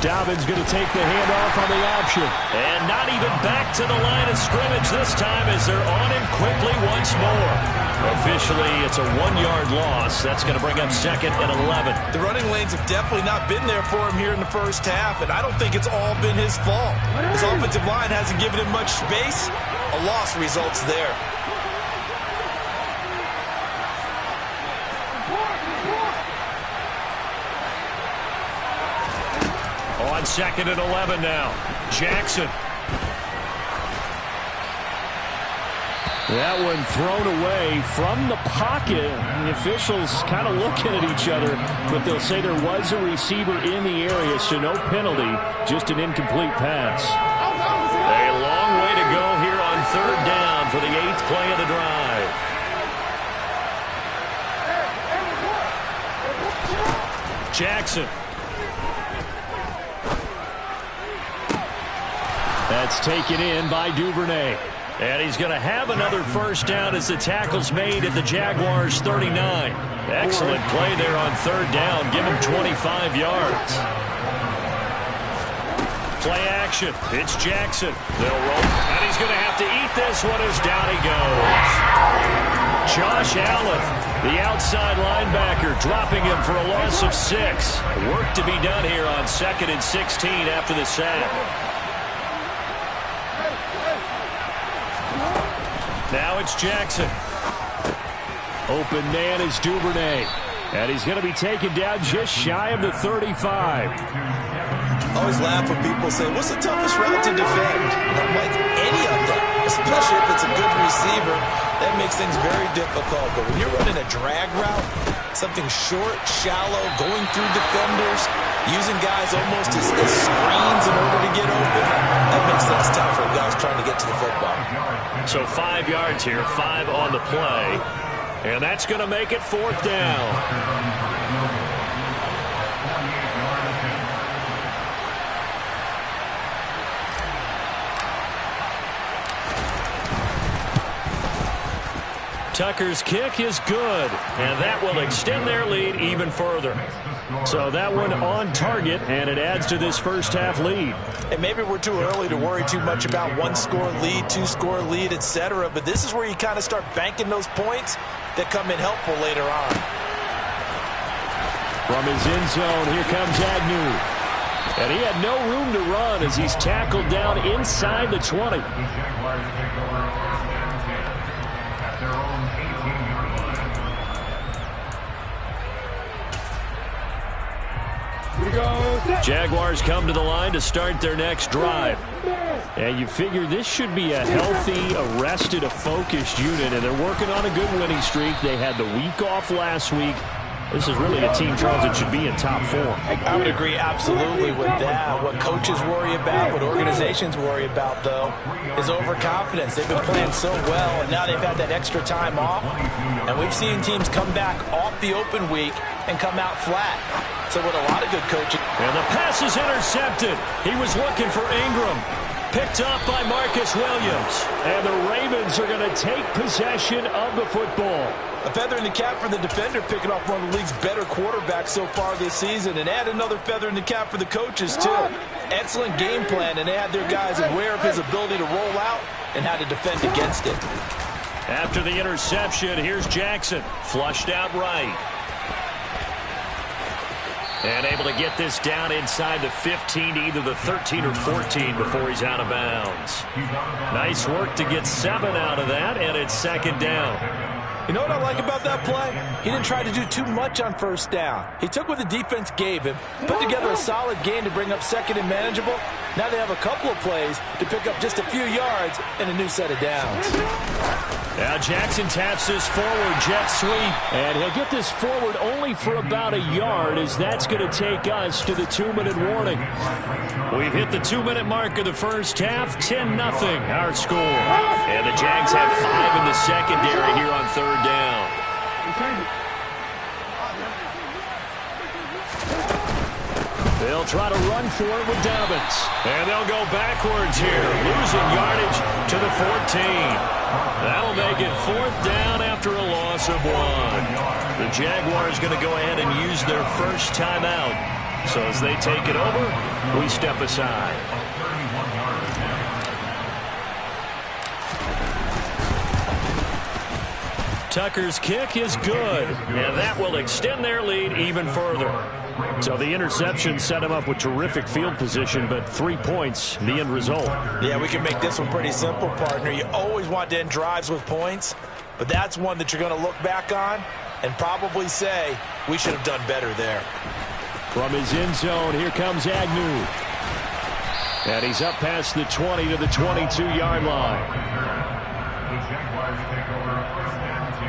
Dobbins going to take the handoff on the option. And not even back to the line of scrimmage this time as they're on him quickly once more. Officially, it's a 1-yard loss. That's going to bring up 2nd and 11. The running lanes have definitely not been there for him here in the first half, and I don't think it's all been his fault. His offensive line hasn't given him much space. A loss results there. On 2nd and 11 now. Jackson. That one thrown away from the pocket. The officials kind of looking at each other, but they'll say there was a receiver in the area, so no penalty, just an incomplete pass. A long way to go here on 3rd down for the 8th play of the drive. Jackson. That's taken in by Duvernay. And he's going to have another first down as the tackle's made at the Jaguars' 39. Excellent play there on 3rd down. Give him 25 yards. Play action. It's Jackson. They'll roll. And he's going to have to eat this one as down he goes. Josh Allen, the outside linebacker, dropping him for a loss of 6. Work to be done here on 2nd and 16 after the sack. Now it's Jackson. Open man is Duvernay. And he's going to be taken down just shy of the 35. Always laugh when people say, what's the toughest route to defend? And I'm like, any of them, especially if it's a good receiver. That makes things very difficult. But when you're running a drag route, something short, shallow, going through defenders, using guys almost as screens in order to get open, that makes things tough for guys trying to get to the football. So 5 yards here, 5 on the play. And that's going to make it 4th down. Tucker's kick is good, and that will extend their lead even further. So that one on target, and it adds to this first half lead. And maybe we're too early to worry too much about 1-score lead, 2-score lead, etc. But this is where you kind of start banking those points that come in helpful later on. From his end zone, here comes Agnew. And he had no room to run as he's tackled down inside the 20. Jaguars come to the line to start their next drive. And you figure this should be a healthy, arrested, a focused unit, and they're working on a good winning streak. They had the week off last week. This is really a team, Charles, that should be in top form. I would agree absolutely with that. What coaches worry about, what organizations worry about, though, is overconfidence. They've been playing so well, and now they've had that extra time off. And we've seen teams come back off the open week and come out flat. So with a lot of good coaching. And the pass is intercepted. He was looking for Ingram. Picked up by Marcus Williams. And the Ravens are going to take possession of the football. A feather in the cap for the defender, picking off one of the league's better quarterbacks so far this season. And add another feather in the cap for the coaches, too. Excellent game plan, and they had their guys aware of his ability to roll out and how to defend against it. After the interception, here's Jackson. Flushed out right. And able to get this down inside the 15 to either the 13 or 14 before he's out of bounds. Nice work to get 7 out of that, and it's 2nd down. You know what I like about that play? He didn't try to do too much on first down. He took what the defense gave him, put together a solid game to bring up 2nd and manageable. Now they have a couple of plays to pick up just a few yards and a new set of downs. Now Jackson taps this forward jet sweep. And he'll get this forward only for about a yard, as that's going to take us to the 2-minute warning. We've hit the 2-minute mark of the first half. 10-0 our score. And the Jags have 5 in the secondary here on 3rd down. They'll try to run for it with Dobbins. And they'll go backwards here, losing yardage to the 14. That'll make it 4th down after a loss of 1. The Jaguars going to go ahead and use their first timeout. So as they take it over, we step aside. Tucker's kick is good, and that will extend their lead even further. So the interception set him up with terrific field position, but 3 points, the end result. Yeah, we can make this one pretty simple, partner. You always want to end drives with points, but that's one that you're going to look back on and probably say, we should have done better there. From his end zone, here comes Agnew. And he's up past the 20 to the 22-yard line. The Jaguars take over first and 10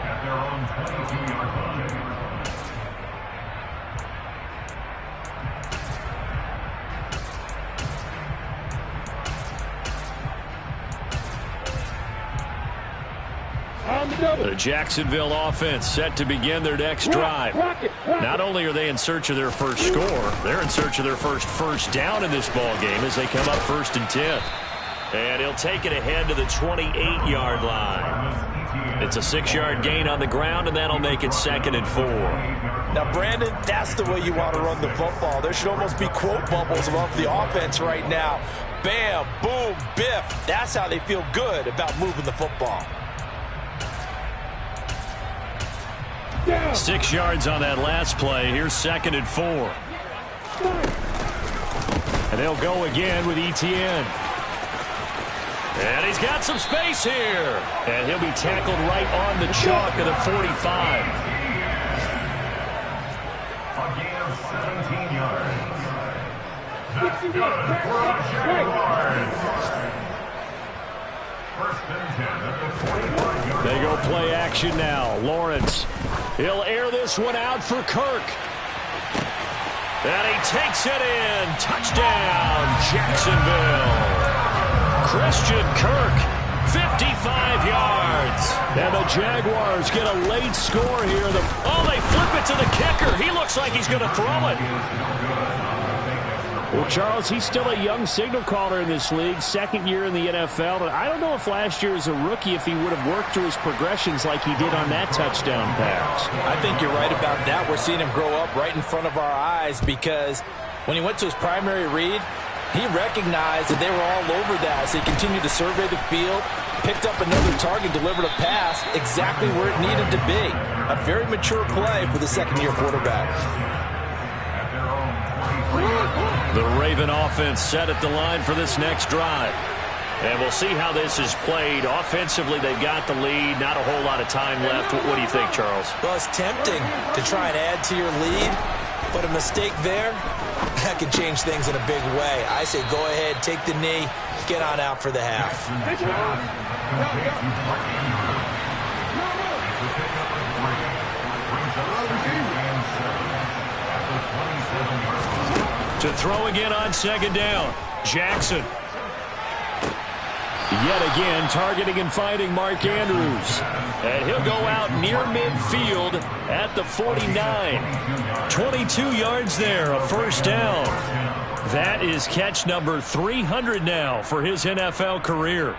at their own 22-yard line. The Jacksonville offense set to begin their next drive. Not only are they in search of their first score, they're in search of their first down in this ball game as they come up 1st and 10. And he'll take it ahead to the 28-yard line. It's a 6-yard gain on the ground, and that'll make it 2nd and 4. Now, Brandon, that's the way you want to run the football. There should almost be quote bubbles above the offense right now. Bam, boom, biff. That's how they feel good about moving the football. 6 yards on that last play. Here's 2nd and 4. And they'll go again with Etienne. And he's got some space here. And he'll be tackled right on the chalk of the 45. A gain of 17 yards. That's good for the Jaguars. 1st and 10 at the 45-yard line. They go play action now. Lawrence. He'll air this one out for Kirk. And he takes it in. Touchdown, Jacksonville. Christian Kirk, 55 yards. And the Jaguars get a late score here. Oh, they flip it to the kicker. He looks like he's going to throw it. Well, Charles, he's still a young signal caller in this league, 2nd year in the NFL. And I don't know if last year as a rookie if he would have worked through his progressions like he did on that touchdown pass. I think you're right about that. We're seeing him grow up right in front of our eyes because when he went to his primary read, he recognized that they were all over that. So he continued to survey the field, picked up another target, delivered a pass exactly where it needed to be. A very mature play for the 2nd-year quarterback. The Raven offense set at the line for this next drive. And we'll see how this is played. Offensively, they've got the lead. Not a whole lot of time left. What do you think, Charles? Well, it's tempting to try and add to your lead, but a mistake there, that could change things in a big way. I say go ahead, take the knee, get on out for the half. To throw again on 2nd down. Jackson. Yet again, targeting and finding Mark Andrews. And he'll go out near midfield at the 49. 22 yards there, a 1st down. That is catch number 300 now for his NFL career.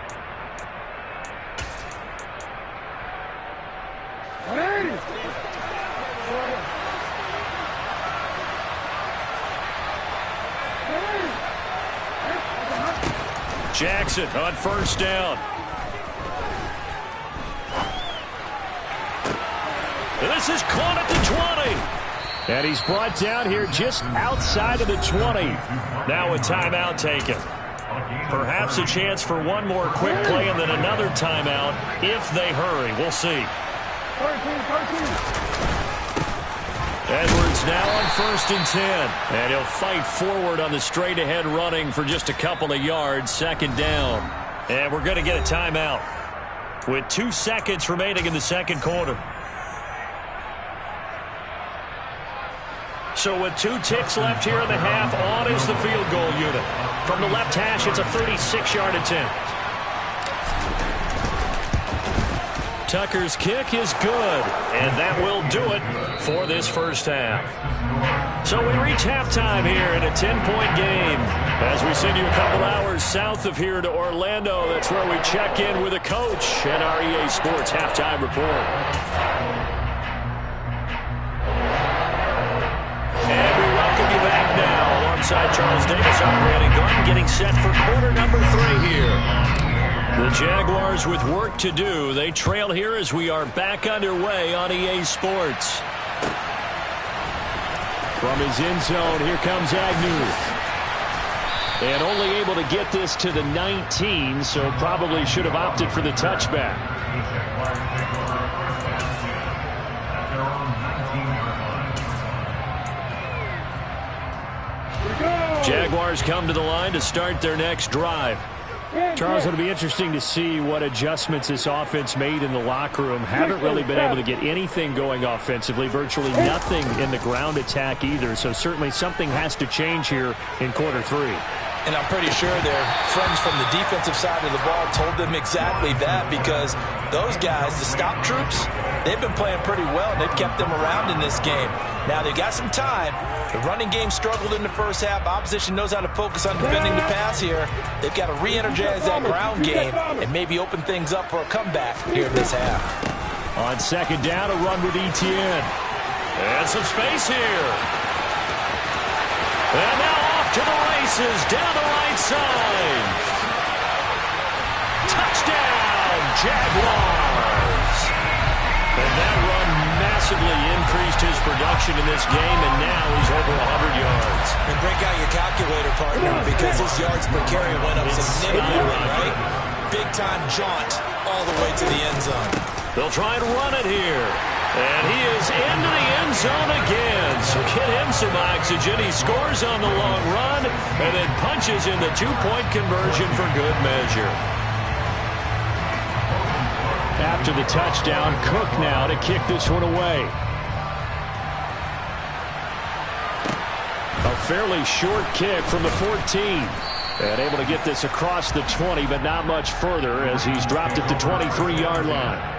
Jackson on 1st down. And this is caught at the 20. And he's brought down here just outside of the 20. Now a timeout taken. Perhaps a chance for one more quick play and then another timeout if they hurry. We'll see. Edwards now on 1st and 10. And he'll fight forward on the straight-ahead running for just a couple of yards. 2nd down. And we're going to get a timeout with 2 seconds remaining in the 2nd quarter. So with 2 ticks left here in the half, on is the field goal unit. From the left hash, it's a 36-yard attempt. Tucker's kick is good, and that will do it for this 1st half. So we reach halftime here in a 10-point game. As we send you a couple hours south of here to Orlando, that's where we check in with a coach and our EA Sports halftime report. And we welcome outside. Charles Davis operating gun, getting set for quarter number 3 here. The Jaguars with work to do. They trail here as we are back underway on EA Sports. From his end zone, here comes Agnew. And only able to get this to the 19, so probably should have opted for the touchback. Jaguars come to the line to start their next drive. Charles, it'll be interesting to see what adjustments this offense made in the locker room. Haven't really been able to get anything going offensively, virtually nothing in the ground attack either. So certainly something has to change here in quarter 3. And I'm pretty sure their friends from the defensive side of the ball told them exactly that, because those guys, the stop troops, they've been playing pretty well, and they've kept them around in this game. Now, they've got some time. The running game struggled in the first half. Opposition knows how to focus on defending the pass here. They've got to re-energize that ground game and maybe open things up for a comeback here in this half. On second down, a run with Etienne. And some space here. And now off to the races down the right side. Touchdown, Jaguars. And that run massively increased his production in this game, and now he's over 100 yards. And break out your calculator, partner, because his yards per carry went up significantly, right? Big-time jaunt all the way to the end zone. They'll try and run it here. And he is into the end zone again. So get him some oxygen. He scores on the long run and then punches in the 2-point conversion for good measure. After the touchdown, Cook now to kick this one away. A fairly short kick from the 14. And able to get this across the 20, but not much further as he's dropped at the 23-yard line.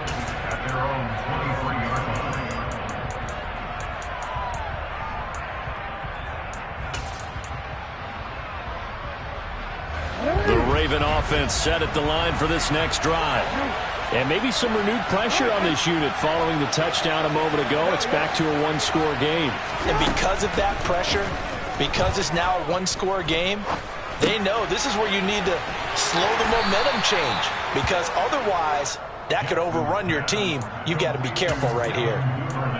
The Raven offense set at the line for this next drive. And maybe some renewed pressure on this unit following the touchdown a moment ago. It's back to a one-score game. And because of that pressure, because it's now a one-score game, they know this is where you need to slow the momentum change, because otherwise that could overrun your team. You've got to be careful right here.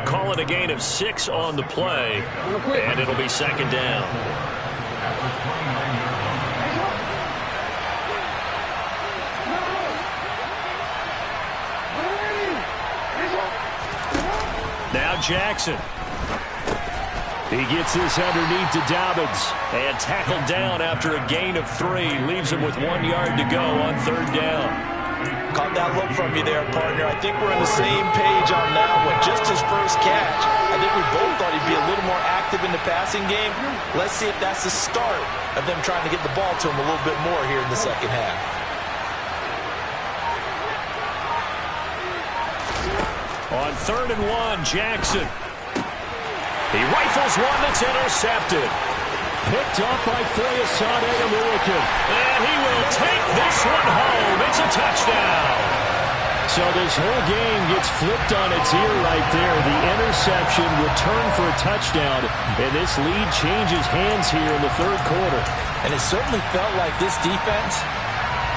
Call it a gain of 6 on the play, and it'll be second down. Now Jackson. He gets this underneath to Dobbins and tackled down after a gain of 3. Leaves him with 1 yard to go on third down. Caught that look from you there, partner. I think we're on the same page on that one. Just his first catch. I think we both thought he'd be a little more active in the passing game. Let's see if that's the start of them trying to get the ball to him a little bit more here in the second half. On 3rd and 1, Jackson. He rifles one that's intercepted. Picked up by Foyesade American. And he will take this one home. It's a touchdown. So this whole game gets flipped on its ear right there. The interception, return for a touchdown, and this lead changes hands here in the third quarter. And it certainly felt like this defense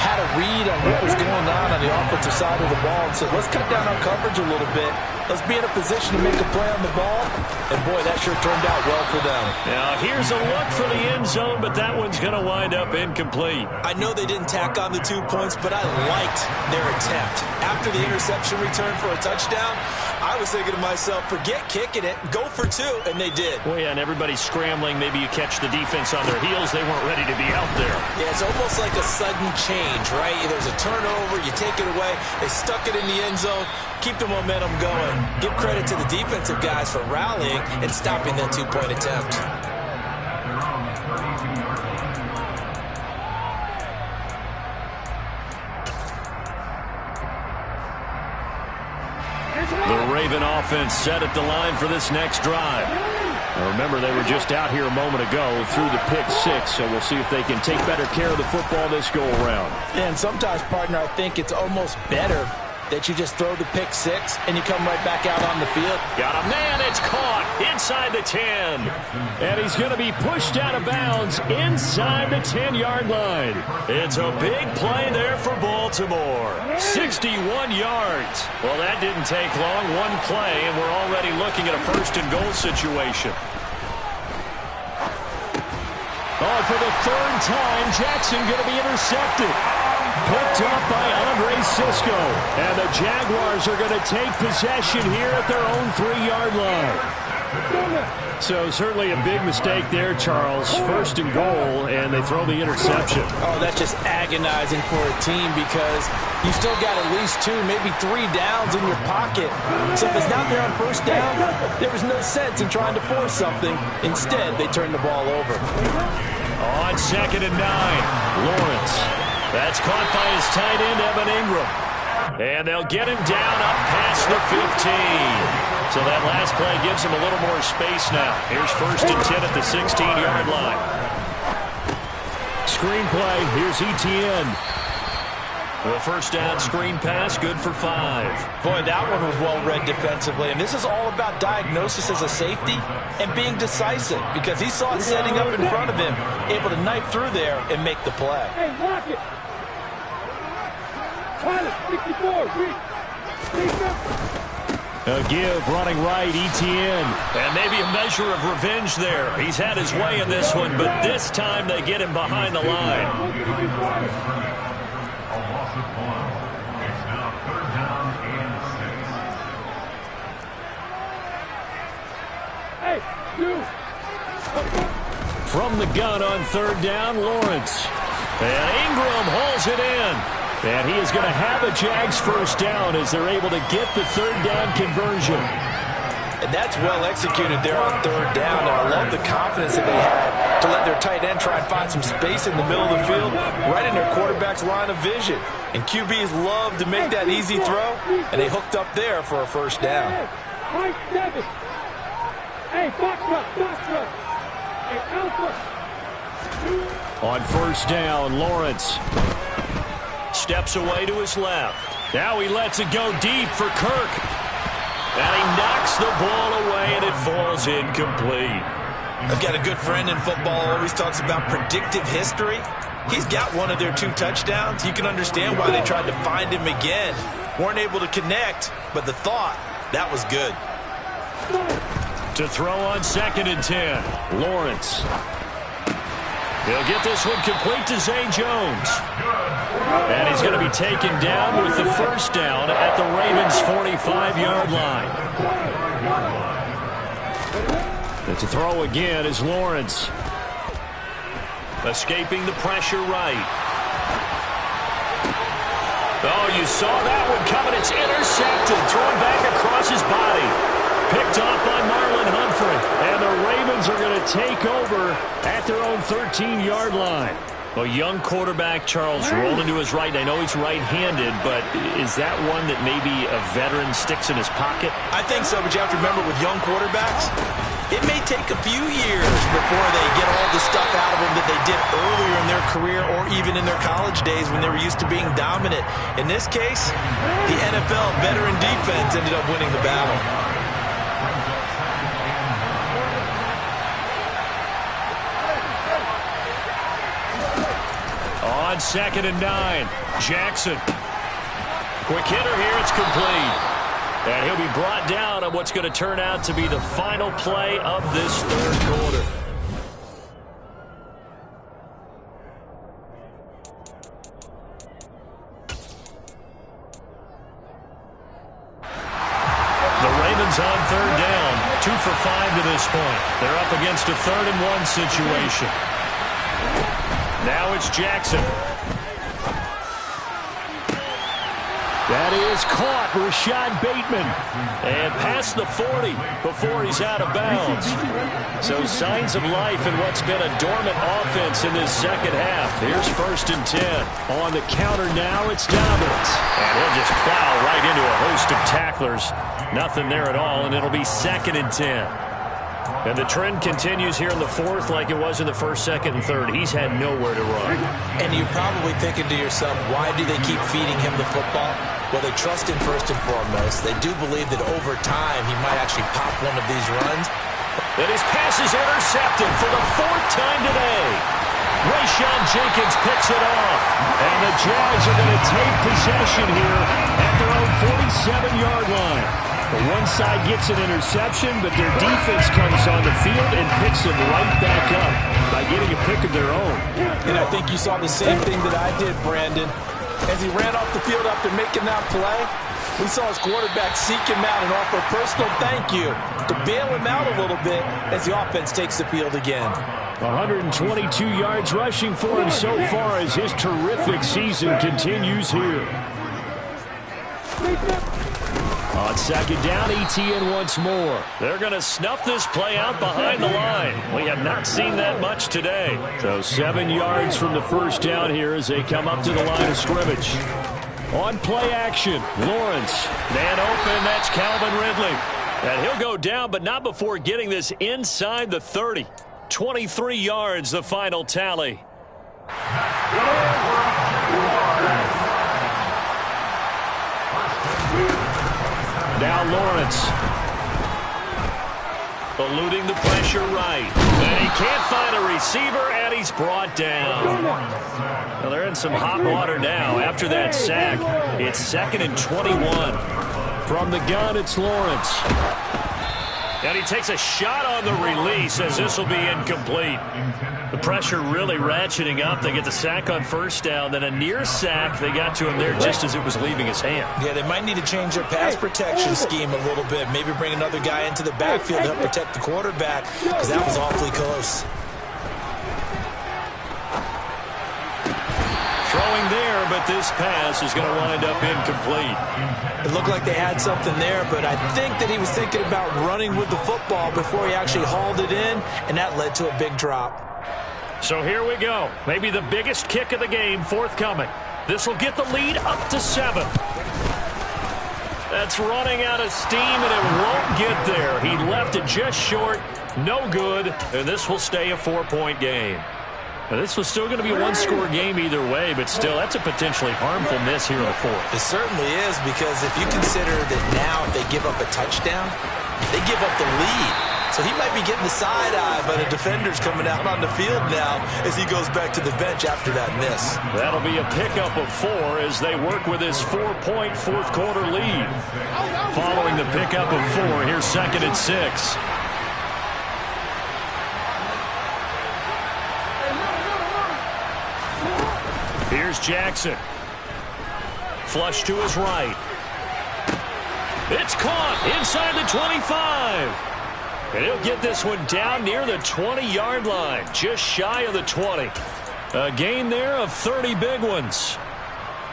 had a read on what was going on the offensive side of the ball and said, let's cut down our coverage a little bit. Let's be in a position to make a play on the ball. And, boy, that sure turned out well for them. Now, here's a look for the end zone, but that one's going to wind up incomplete. I know they didn't tack on the 2 points, but I liked their attempt. After the interception return for a touchdown, I was thinking to myself, forget kicking it, go for 2, and they did. Well, yeah, and everybody's scrambling. Maybe you catch the defense on their heels. They weren't ready to be out there. Yeah, it's almost like a sudden change, right? There's a turnover, you take it away, they stuck it in the end zone, keep the momentum going. Give credit to the defensive guys for rallying and stopping that 2-point attempt. The Raven offense set at the line for this next drive. Now remember, they were just out here a moment ago through the pick 6, so we'll see if they can take better care of the football this go-around. And sometimes, partner, I think it's almost better that you just throw the pick six and you come right back out on the field? Got a man, it's caught inside the 10. And he's going to be pushed out of bounds inside the 10-yard line. It's a big play there for Baltimore. 61 yards. Well, that didn't take long. One play, and we're already looking at a first-and-goal situation. Oh, for the third time, Jackson going to be intercepted. Picked up by Andre Sisco. And the Jaguars are going to take possession here at their own 3-yard line. So certainly a big mistake there, Charles. First and goal, and they throw the interception. Oh, that's just agonizing for a team because you still got at least 2, maybe 3 downs in your pocket. So if it's not there on first down, there was no sense in trying to force something. Instead, they turned the ball over. On 2nd and 9, Lawrence. That's caught by his tight end, Evan Ingram. And they'll get him down up past the 15. So that last play gives him a little more space now. Here's 1st and 10 at the 16-yard line. Screen play. Here's Etienne. The first down screen pass, good for 5. Boy, that one was well read defensively. And this is all about diagnosis as a safety and being decisive because he saw it setting up in front of him, able to knife through there and make the play. Hey, lock it. 64. A give running right, Etienne. And maybe a measure of revenge there. He's had his way in this one, but this time they get him behind the line. A loss of 1. It's now 3rd down and 6. Hey, From the gun on 3rd down, Lawrence. And Ingram hauls it in. And he is going to have a Jags first down as they're able to get the 3rd down conversion. And that's well executed there on 3rd down. And I love the confidence that they had to let their tight end try and find some space in the middle of the field, right in their quarterback's line of vision. And QBs love to make that easy throw, and they hooked up there for a first down. Hey, 7. Hey, box rush. Hey, alpha. On 1st down, Lawrence. Steps away to his left. Now he lets it go deep for Kirk. And he knocks the ball away, and it falls incomplete. I've got a good friend in football, always talks about predictive history. He's got one of their 2 touchdowns. You can understand why they tried to find him again. Weren't able to connect, but the thought, that was good. To throw on 2nd and 10, Lawrence. He'll get this one complete to Zay Jones. And he's going to be taken down with the first down at the Ravens' 45-yard line. And to throw again is Lawrence. Escaping the pressure right. Oh, you saw that one coming. It's intercepted. Thrown back across his body. Picked off by Marlon Humphrey. And the Ravens are going to take over at their own 13-yard line. A young quarterback, Charles, rolling to his right. I know he's right-handed, but is that one that maybe a veteran sticks in his pocket? I think so, but you have to remember with young quarterbacks, it may take a few years before they get all the stuff out of them that they did earlier in their career or even in their college days when they were used to being dominant. In this case, the NFL veteran defense ended up winning the battle. On 2nd and 9, Jackson. Quick hitter here, it's complete. And he'll be brought down on what's going to turn out to be the final play of this 3rd quarter. The Ravens on 3rd down, 2 for 5 to this point. They're up against a 3rd and 1 situation. Now it's Jackson. That is caught, Rashad Bateman. And past the 40 before he's out of bounds. So signs of life in what's been a dormant offense in this second half. Here's 1st and 10. On the counter now, it's Dobbins. And he'll just plow right into a host of tacklers. Nothing there at all, and it'll be 2nd and 10. And the trend continues here in the 4th like it was in the 1st, 2nd, and 3rd. He's had nowhere to run. And you're probably thinking to yourself, why do they keep feeding him the football? Well, they trust him first and foremost. They do believe that over time he might actually pop one of these runs. And his pass is intercepted for the 4th time today. Rayshon Jenkins picks it off. And the Jags are going to take possession here at their own 47-yard line. The one side gets an interception, but their defense comes on the field and picks them right back up by getting a pick of their own. And I think you saw the same thing that I did, Brandon. As he ran off the field after making that play, we saw his quarterback seek him out and offer a personal thank you to bail him out a little bit as the offense takes the field again. 122 yards rushing for him so far as his terrific season continues here. On second down, ETN once more. They're going to snuff this play out behind the line. We have not seen that much today. So 7 yards from the first down here as they come up to the line of scrimmage. On play action, Lawrence. Man open, that's Calvin Ridley. And he'll go down, but not before getting this inside the 30. 23 yards, the final tally. Now Lawrence. Eluding the pressure right. And he can't find a receiver, and he's brought down. Well, they're in some hot water now. After that sack, it's 2nd and 21. From the gun, it's Lawrence. And he takes a shot on the release as this will be incomplete. The pressure really ratcheting up. They get the sack on first down, then a near sack. They got to him there just as it was leaving his hand. Yeah, they might need to change their pass protection scheme a little bit. Maybe bring another guy into the backfield to help protect the quarterback, because that was awfully close. Throwing there, but this pass is going to wind up incomplete. It looked like they had something there, but I think that he was thinking about running with the football before he actually hauled it in, and that led to a big drop. So here we go. Maybe the biggest kick of the game forthcoming. This will get the lead up to 7. That's running out of steam, and it won't get there. He left it just short. No good, and this will stay a 4-point game. Now, this was still going to be a one-score game either way, but still, that's a potentially harmful miss here in the 4th. It certainly is, because if you consider that now if they give up a touchdown, they give up the lead. So he might be getting the side eye, but a defender's coming out on the field now as he goes back to the bench after that miss. That'll be a pickup of 4 as they work with his 4-point fourth-quarter lead. Following the pickup of 4, here's 2nd and 6. Here's Jackson. Flush to his right. It's caught inside the 25. And he'll get this one down near the 20-yard line, just shy of the 20. A gain there of 30 big ones.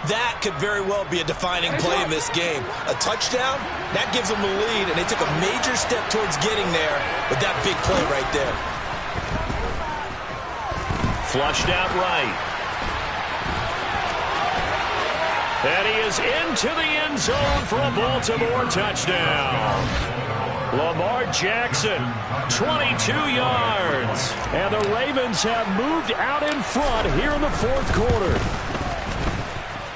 That could very well be a defining play in this game. A touchdown, that gives them the lead, and they took a major step towards getting there with that big play right there. Flushed out right. And he is into the end zone for a Baltimore touchdown. Lamar Jackson, 22 yards. And the Ravens have moved out in front here in the 4th quarter.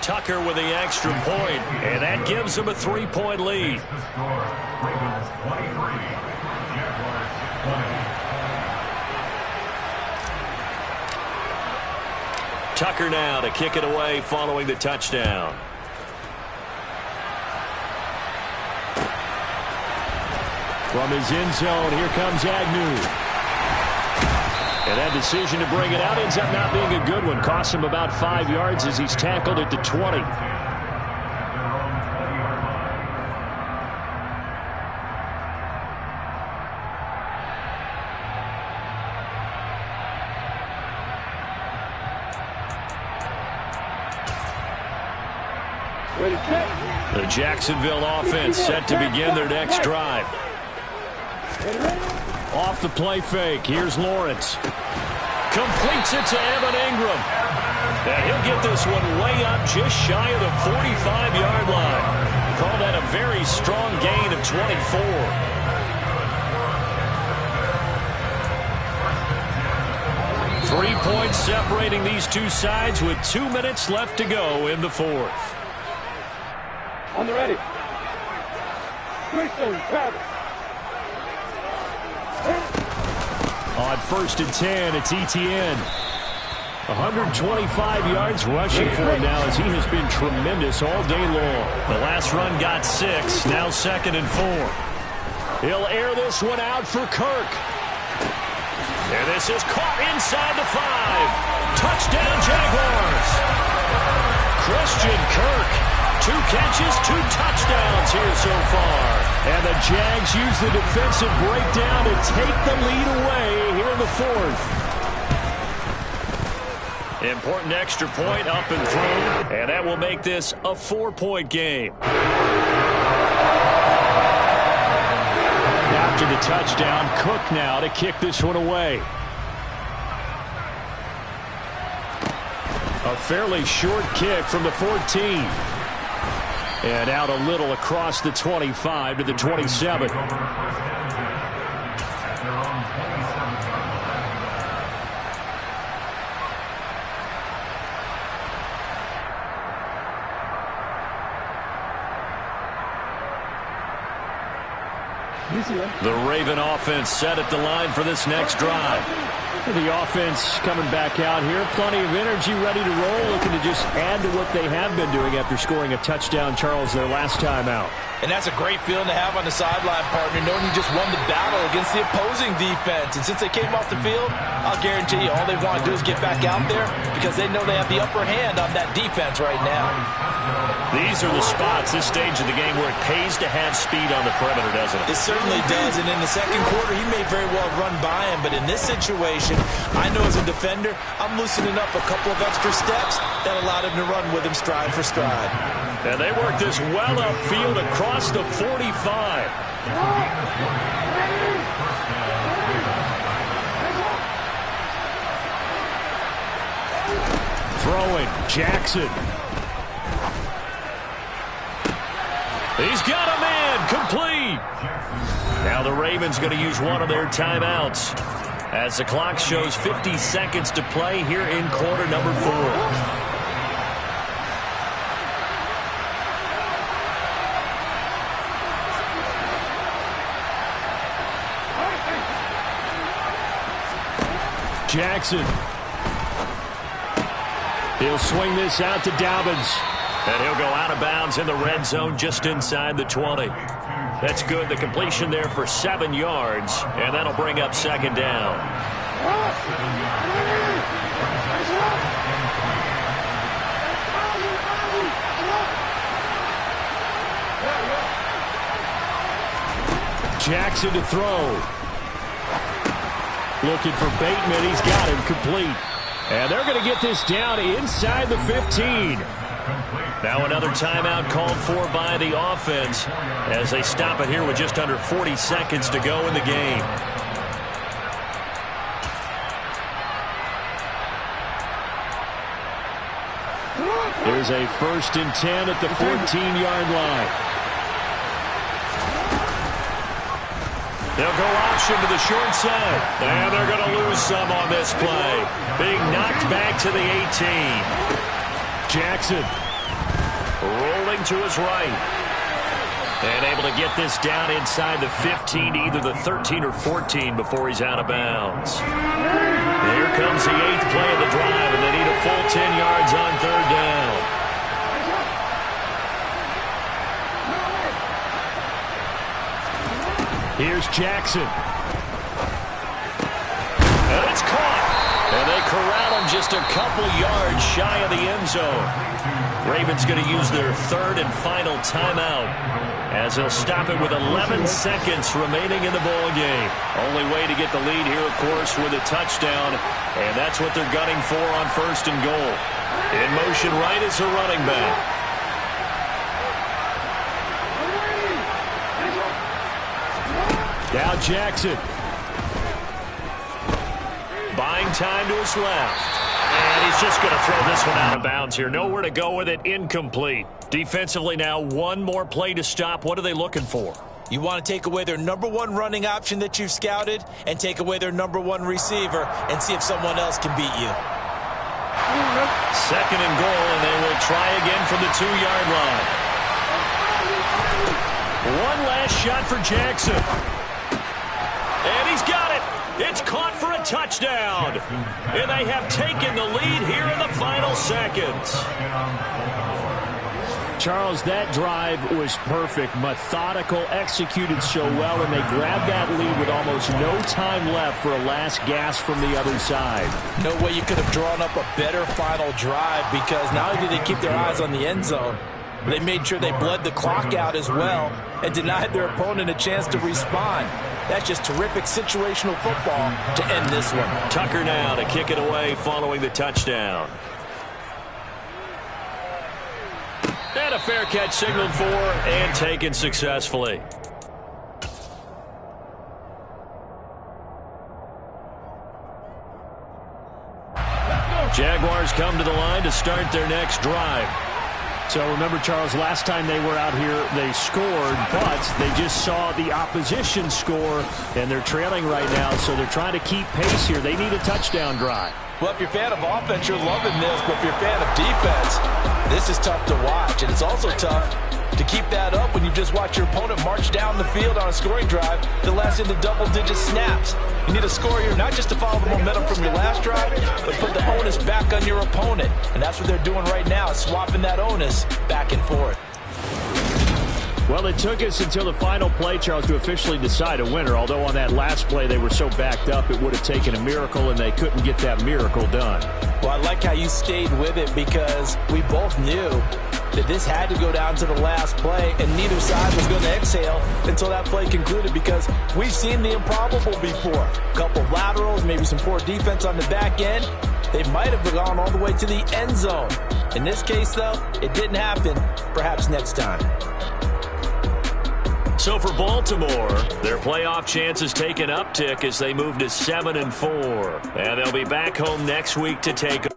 Tucker with the extra point, and that gives them a 3-point lead. Ravens 23, Jaguars 20. Tucker now to kick it away following the touchdown. From his end zone, here comes Agnew. And that decision to bring it out ends up not being a good one. Cost him about 5 yards as he's tackled at the 20. The Jacksonville offense set to begin their next drive. Off the play fake, here's Lawrence. Completes it to Evan Ingram. And he'll get this one way up just shy of the 45-yard line. Call that a very strong gain of 24. Three points separating these two sides with 2 minutes left to go in the 4th. On the ready. Christian, Travis. On 1st and 10, it's Etienne. 125 yards rushing for him now as he has been tremendous all day long. The last run got 6, now 2nd and 4. He'll air this one out for Kirk. And this is caught inside the 5. Touchdown, Jaguars. Christian Kirk, 2 catches, 2 touchdowns here so far. And the Jags use the defensive breakdown to take the lead away here in the 4th. Important extra point up and through, and that will make this a 4-point game. After the touchdown, Cook now to kick this one away. A fairly short kick from the 14. And out a little across the 25 to the 27. The Raven offense set at the line for this next drive. The offense coming back out here. Plenty of energy, ready to roll, looking to just add to what they have been doing after scoring a touchdown, Charles, their last time out. And that's a great feeling to have on the sideline, partner, knowing you just won the battle against the opposing defense. And since they came off the field, I'll guarantee you all they want to do is get back out there because they know they have the upper hand on that defense right now. These are the spots, this stage of the game, where it pays to have speed on the perimeter, doesn't it? It certainly does. And in the second quarter, he may very well run by him. But in this situation, I know as a defender, I'm loosening up a couple of extra steps that allowed him to run with him stride for stride. And they work this well upfield across the 45. Throwing, Jackson. He's got a man, complete. Now the Ravens going to use one of their timeouts as the clock shows 50 seconds to play here in quarter number 4. Jackson. He'll swing this out to Dobbins. And he'll go out of bounds in the red zone just inside the 20. That's good. The completion there for 7 yards. And that'll bring up 2nd down. Jackson to throw. Looking for Bateman. He's got him complete. And they're going to get this down inside the 15. Now another timeout called for by the offense as they stop it here with just under 40 seconds to go in the game. There's a 1st and 10 at the 14-yard line. They'll go option to the short side. And they're going to lose some on this play. Being knocked back to the 18. Jackson. Rolling to his right. And able to get this down inside the 15, either the 13 or 14 before he's out of bounds. Here comes the 8th play of the drive, and they need a full 10 yards on 3rd down. Here's Jackson. And it's caught. And they corral him just a couple yards shy of the end zone. Ravens going to use their 3rd and final timeout as they'll stop it with 11 seconds remaining in the ball game. Only way to get the lead here, of course, with a touchdown. And that's what they're gunning for on 1st and goal. In motion right is the running back. Now Jackson. Buying time to his left. And he's just going to throw this one out of bounds here. Nowhere to go with it. Incomplete. Defensively now, one more play to stop. What are they looking for? You want to take away their #1 running option that you've scouted and take away their #1 receiver and see if someone else can beat you. 2nd and goal, and they will try again from the 2-yard line. One last shot for Jackson. And he's got it. It's caught for a touchdown. And they have taken the lead here in the final seconds. Charles, that drive was perfect, methodical, executed so well, and they grabbed that lead with almost no time left for a last gasp from the other side. No way you could have drawn up a better final drive, because not only did they keep their eyes on the end zone, but they made sure they bled the clock out as well and denied their opponent a chance to respond. That's just terrific situational football to end this one. Tucker now to kick it away following the touchdown. And a fair catch signaled for and taken successfully. Jaguars come to the line to start their next drive. So remember, Charles, last time they were out here, they scored, but they just saw the opposition score, and they're trailing right now, so they're trying to keep pace here. They need a touchdown drive. Well, if you're a fan of offense, you're loving this, but if you're a fan of defense, this is tough to watch, and it's also tough to keep that up when you just watch your opponent march down the field on a scoring drive that lasts into double-digit snaps. You need a score here not just to follow the momentum from your last drive, but put the onus back on your opponent, and that's what they're doing right now, swapping that onus back and forth. Well, it took us until the final play, Charles, to officially decide a winner, although on that last play they were so backed up it would have taken a miracle, and they couldn't get that miracle done. Well, I like how you stayed with it, because we both knew that this had to go down to the last play, and neither side was going to exhale until that play concluded, because we've seen the improbable before. A couple of laterals, maybe some poor defense on the back end. They might have gone all the way to the end zone. In this case, though, it didn't happen. Perhaps next time. So for Baltimore, their playoff chances take an uptick as they move to 7-4. And they'll be back home next week to take